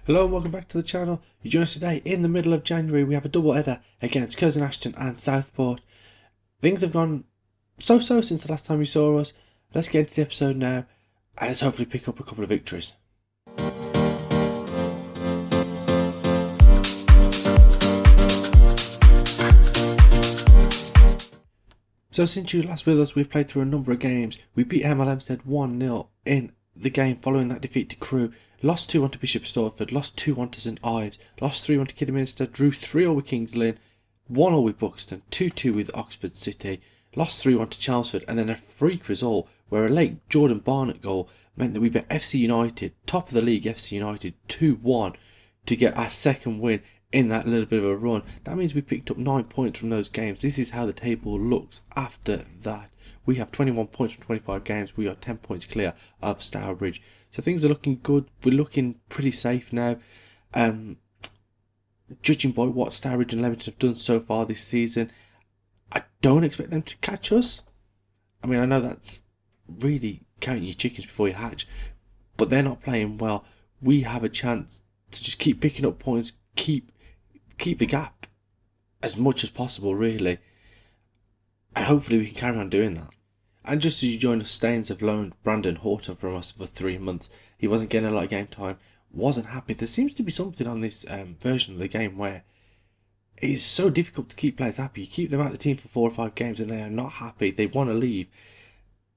Hello and welcome back to the channel. You join us today in the middle of January. We have a double header against Curzon Ashton and Southport. Things have gone so-so since the last time you saw us. Let's get into the episode now and let's hopefully pick up a couple of victories. So since you were last with us, we've played through a number of games. We beat Hinckley LRFC 1-0 in the game following that defeat to Crewe. Lost 2-1 to Bishop Stortford, lost 2-1 to St Ives, lost 3-1 to Kidderminster, drew 3-0 with Kings Lynn, 1-0 with Buxton, 2-2 with Oxford City, lost 3-1 to Chelmsford, and then a freak result where a late Jordan Barnett goal meant that we beat FC United, top of the league FC United, 2-1 to get our second win in that little bit of a run. That means we picked up 9 points from those games. This is how the table looks after that. We have 21 points from 25 games. We are 10 points clear of Stourbridge. So things are looking good. We're looking pretty safe now. Judging by what Stourbridge and Leamington have done so far this season, I don't expect them to catch us. I mean, I know that's really counting your chickens before you hatch, but they're not playing well. We have a chance to just keep picking up points, keep the gap as much as possible, really. And hopefully we can carry on doing that. And just as you join us, Staines have loaned Brandon Horton from us for 3 months. He wasn't getting a lot of game time, wasn't happy. There seems to be something on this version of the game where it is so difficult to keep players happy. You keep them out of the team for 4 or 5 games and they are not happy. They want to leave.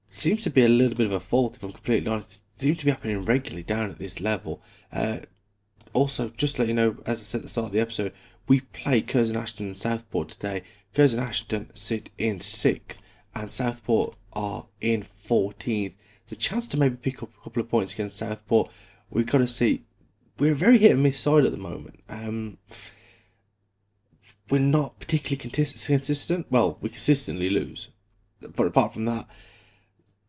Seems to be a little bit of a fault, if I'm completely honest. It seems to be happening regularly down at this level. Also, just to let you know, as I said at the start of the episode, we play Curzon Ashton and Southport today. Curzon Ashton sit in 6th and Southport are in 14th. There's a chance to maybe pick up a couple of points against Southport. We've got to see. We're a very hit and miss side at the moment. We're not particularly consistent. Well, we consistently lose. But apart from that,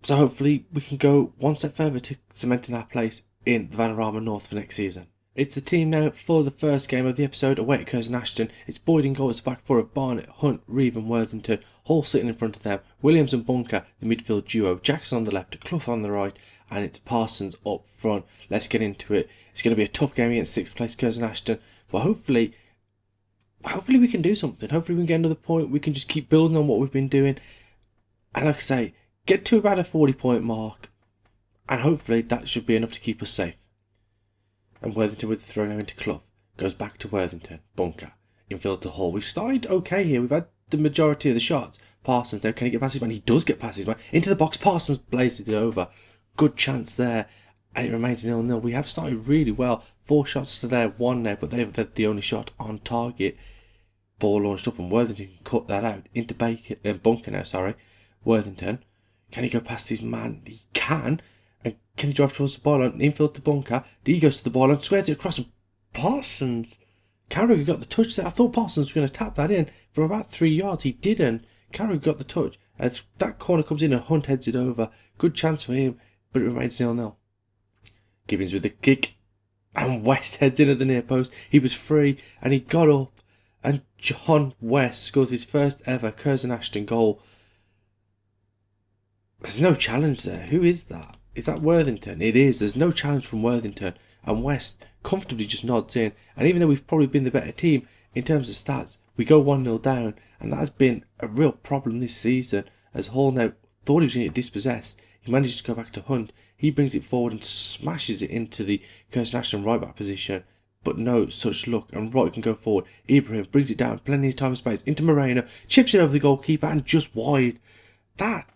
so hopefully we can go one step further to cementing our place in the Vanarama North for next season. It's the team now for the first game of the episode away at Curzon Ashton. It's Boyd in goal, it's the back four of Barnett, Hunt, Reeve and Worthington. Hall sitting in front of them. Williams and Bunker, the midfield duo. Jackson on the left, Clough on the right, and it's Parsons up front. Let's get into it. It's going to be a tough game against 6th place Curzon Ashton, but hopefully we can do something. Hopefully we can get another point. We can just keep building on what we've been doing. And like I say, get to about a 40-point mark, and hopefully that should be enough to keep us safe. And Worthington with the throw now into Clough. Goes back to Worthington. Bunker. Infield to Hall. We've started okay here. We've had the majority of the shots. Parsons now. Can he get past his man? He does get past his man. Into the box. Parsons blazes it over. Good chance there. And it remains 0-0. We have started really well. 4 shots to their 1 now. But they've had the only shot on target. Ball launched up and Worthington can cut that out. Into Bunker now, sorry. Worthington. Can he go past his man? He can. And can he drive towards the ball on infield to Bunker? He goes to the ball and squares it across. And Parsons. Carragher got the touch there. I thought Parsons was going to tap that in from about 3 yards. He didn't. Carragher got the touch. As that corner comes in and Hunt heads it over. Good chance for him, but it remains 0-0. Gibbons with the kick. And West heads in at the near post. He was free and he got up. And John West scores his first ever Curzon Ashton goal. There's no challenge there. Who is that? Is that Worthington? It is. There's no challenge from Worthington. And West comfortably just nods in. And even though we've probably been the better team in terms of stats, we go 1-0 down. And that has been a real problem this season. As Hall now thought he was going to get dispossessed. He manages to go back to Hunt. He brings it forward and smashes it into the Curzon Ashton right back position. But no such luck. And Wright can go forward. Ibrahim brings it down. Plenty of time and space. Into Moreno. Chips it over the goalkeeper and just wide. That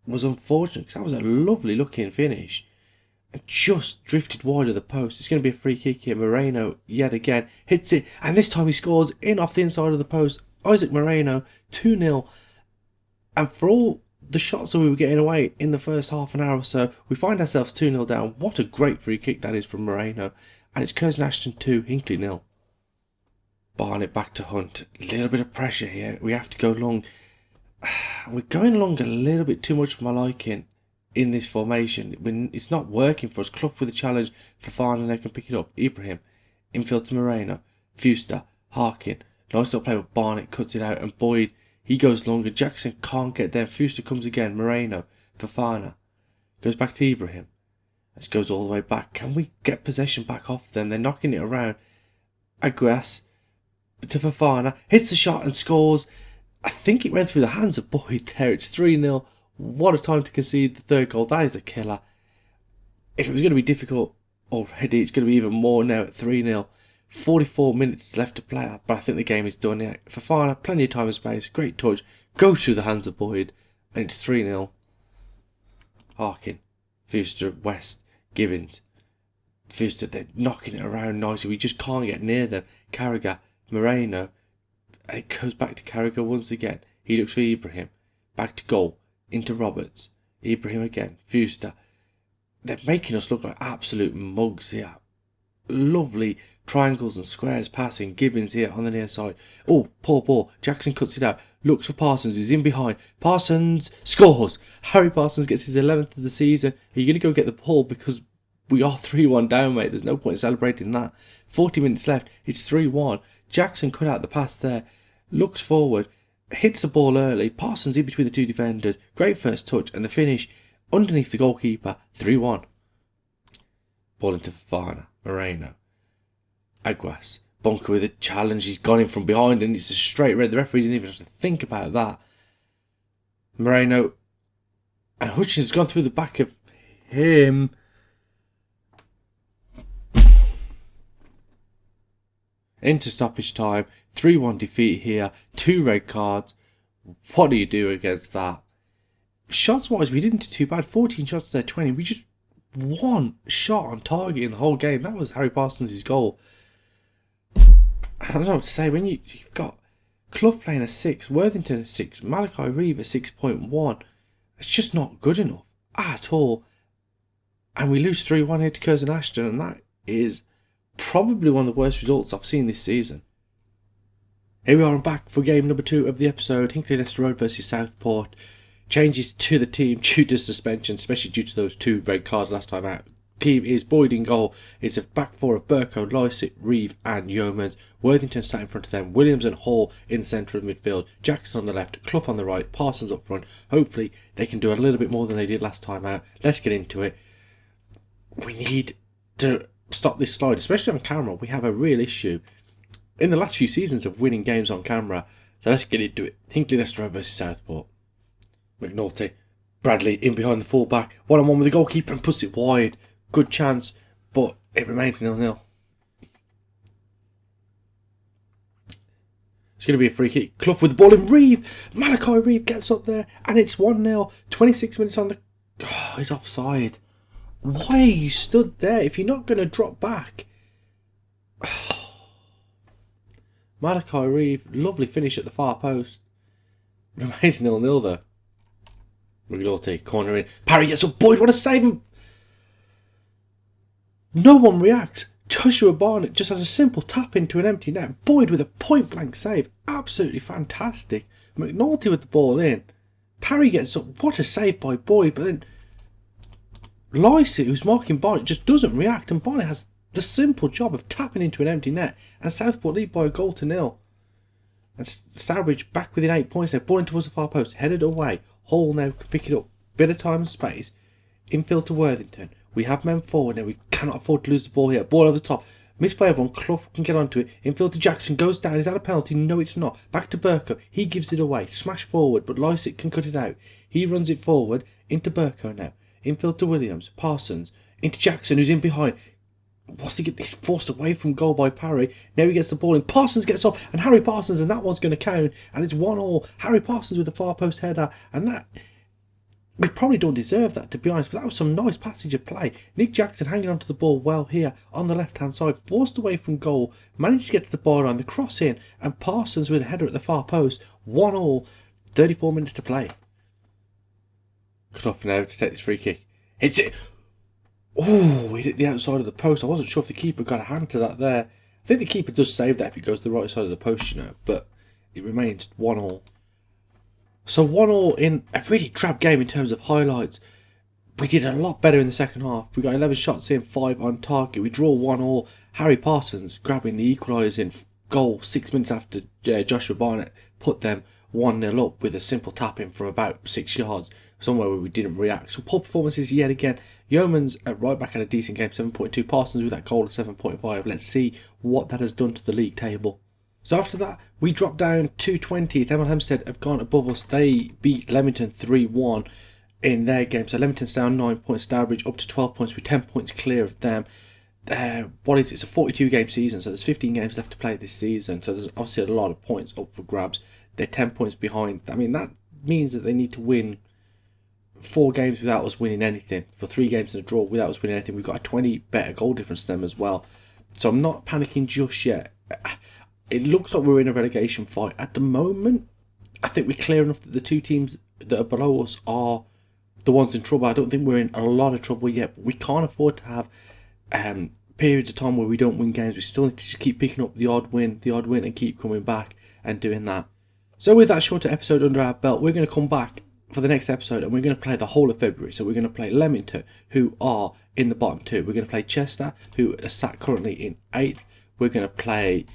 was unfortunate because that was a lovely looking finish and just drifted wide of the post. It's going to be a free kick here. Moreno yet again hits it and this time he scores in off the inside of the post. Isaac Moreno 2-0, and for all the shots that we were getting away in the first half an hour or so, we find ourselves 2-0 down. What a great free kick that is from Moreno, and it's Curzon Ashton 2, Hinckley 0. Barnett back to Hunt. A little bit of pressure here. We have to go long. We're going along a little bit too much for my liking in this formation. It's not working for us. Clough with a challenge for Farn and they can pick it up. Ibrahim, infield to Moreno, Fuster, Harkin. Nice little play with Barnett, cuts it out, and Boyd, he goes longer. Jackson can't get there. Fuster comes again. Moreno, Fafana. Goes back to Ibrahim. This goes all the way back. Can we get possession back off them? They're knocking it around. Aguas to Fofana. Hits the shot and scores. I think it went through the hands of Boyd there. It's 3-0. What a time to concede the third goal. That is a killer. If it was going to be difficult already, it's going to be even more now at 3-0. 44 minutes left to play, but I think the game is done now. Fofana, plenty of time and space. Great touch. Goes through the hands of Boyd. And it's 3-0. Harkin. Fuster, West. Gibbons. Fuster, they're knocking it around nicely. We just can't get near them. Carragher. Moreno. And it goes back to Carragher once again. He looks for Ibrahim. Back to goal. Into Roberts. Ibrahim again. Fuster. They're making us look like absolute mugs here. Lovely triangles and squares passing. Gibbons here on the near side. Oh, poor ball. Jackson cuts it out. Looks for Parsons, who's in behind. Parsons scores. Harry Parsons gets his 11th of the season. Are you going to go get the ball? Because we are 3-1 down, mate. There's no point in celebrating that. 40 minutes left. It's 3-1. Jackson cut out the pass there. Looks forward. Hits the ball early. Parsons in between the two defenders. Great first touch. And the finish underneath the goalkeeper. 3-1. Ball into Fofana. Moreno. Aguas. Bunker with a challenge. He's gone in from behind and it's a straight red. The referee didn't even have to think about that. Moreno. And Hutchinson's gone through the back of him. Into stoppage time. 3-1 defeat here. 2 red cards. What do you do against that? Shots wise, we didn't do too bad. 14 shots to their 20. We just one shot on target in the whole game. That was Harry Parsons' goal. I don't know what to say. When you've got Clough playing a 6, Worthington a 6, Malachi Reeve a 6.1, it's just not good enough at all. And we lose 3-1 here to Curzon Ashton, and that is probably one of the worst results I've seen this season. Here we are, I'm back for game number 2 of the episode. Hinckley Leicester Road versus Southport. Changes to the team due to suspension, especially due to those 2 red cards last time out. Team is Boyd in goal. It's a back 4 of Burko, Lycett, Reeve and Yeomans. Worthington sat in front of them. Williams and Hall in the centre of midfield. Jackson on the left, Clough on the right, Parsons up front. Hopefully they can do a little bit more than they did last time out. Let's get into it. We need to stop this slide, especially on camera. We have a real issue in the last few seasons of winning games on camera. So let's get into it. Hinckley Leicester Road versus Southport. McNulty, Bradley in behind the fullback. 1-on-1 with the goalkeeper and puts it wide. Good chance, but it remains 0-0. It's going to be a free kick. Clough with the ball in. Reeve. Malachi Reeve gets up there and it's 1-0. 26 minutes on the... Oh, he's offside. Why are you stood there if you're not going to drop back? Malachi Reeve, lovely finish at the far post. Remains 0-0 though. McNulty, corner in. Parry gets up. Boyd, what a save him! No one reacts. Joshua Barnett just has a simple tap into an empty net. Boyd with a point blank save. Absolutely fantastic. McNulty with the ball in. Parry gets up. What a save by Boyd. But then Lycett, who's marking Barnett, just doesn't react. And Barnett has the simple job of tapping into an empty net. And Southport lead by a goal to 0. And Stourbridge back within 8 points now. Ball in towards the far post. Headed away. Hall now can pick it up. Bit of time and space. Infield to Worthington. We have men forward now. We cannot afford to lose the ball here. Ball over the top. Missed by everyone. Clough can get onto it. Infield to Jackson. Goes down. Is that a penalty? No, it's not. Back to Burko. He gives it away. Smash forward, but Lycett can cut it out. He runs it forward into Burko now. Infield to Williams. Parsons. Into Jackson, who's in behind. What's he get? He's forced away from goal by Parry. Now he gets the ball in. Parsons gets up. And Harry Parsons, and that one's going to count. And it's 1-1. Harry Parsons with the far post header. And that... We probably don't deserve that, to be honest, but that was some nice passage of play. Nick Jackson hanging onto the ball well here on the left-hand side, forced away from goal, managed to get to the ball line, the cross in, and Parsons with a header at the far post. 1-1, 34 minutes to play. Clough now to take this free kick. Hits it. Oh, he hit the outside of the post. I wasn't sure if the keeper got a hand to that there. I think the keeper does save that if it goes to the right side of the post, you know, but it remains 1-1. So 1-1 in a really drab game in terms of highlights. We did a lot better in the second half. We got 11 shots in, 5 on target. We draw 1-1. Harry Parsons grabbing the equalising goal 6 minutes after Joshua Barnett put them 1-0 up with a simple tap in from about 6 yards, somewhere where we didn't react. So poor performances yet again. Yeoman's right back at a decent game, 7.2. Parsons with that goal of 7.5. Let's see what that has done to the league table. So after that, we dropped down to 20th. Hemel Hempstead have gone above us. They beat Leamington 3-1 in their game. So Leamington's down 9 points, Stourbridge up to 12 points with 10 points clear of them. It's a 42 game season, so there's 15 games left to play this season. So there's obviously a lot of points up for grabs. They're 10 points behind. I mean, that means that they need to win 4 games without us winning anything. For 3 games and a draw without us winning anything. We've got a 20 better goal difference to them as well. So I'm not panicking just yet. It looks like we're in a relegation fight. At the moment, I think we're clear enough that the 2 teams that are below us are the ones in trouble. I don't think we're in a lot of trouble yet, but we can't afford to have periods of time where we don't win games. We still need to just keep picking up the odd win, and keep coming back and doing that. So with that shorter episode under our belt, we're going to come back for the next episode and we're going to play the whole of February. So we're going to play Leamington, who are in the bottom 2. We're going to play Chester, who are sat currently in 8th. We're going to play...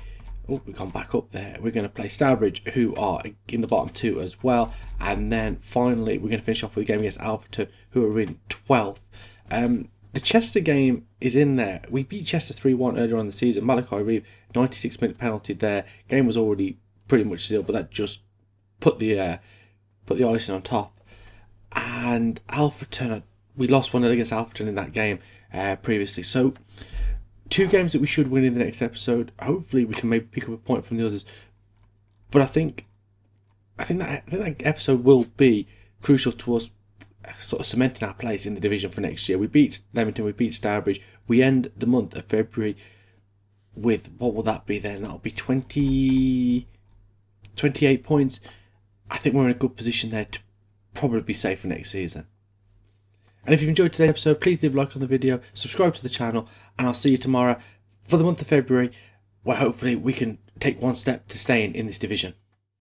Oh, we've gone back up there. We're going to play Stourbridge, who are in the bottom 2 as well. And then finally, we're going to finish off with a game against Alfreton, who are in 12th. The Chester game is in there. We beat Chester 3-1 earlier on in the season. Malachi Reeve, 96-minute penalty there. Game was already pretty much sealed, but that just put the icing on top. And Alfreton, we lost 1-0 against Alfreton in that game previously. So 2 games that we should win in the next episode. Hopefully we can maybe pick up a point from the others. But I think that episode will be crucial to us sort of cementing our place in the division for next year. We beat Leamington, we beat Stourbridge. We end the month of February with, what will that be then? That'll be 28 points. I think we're in a good position there to probably be safe for next season. And if you've enjoyed today's episode, please leave a like on the video, subscribe to the channel, and I'll see you tomorrow for the month of February, where hopefully we can take one step to staying in this division.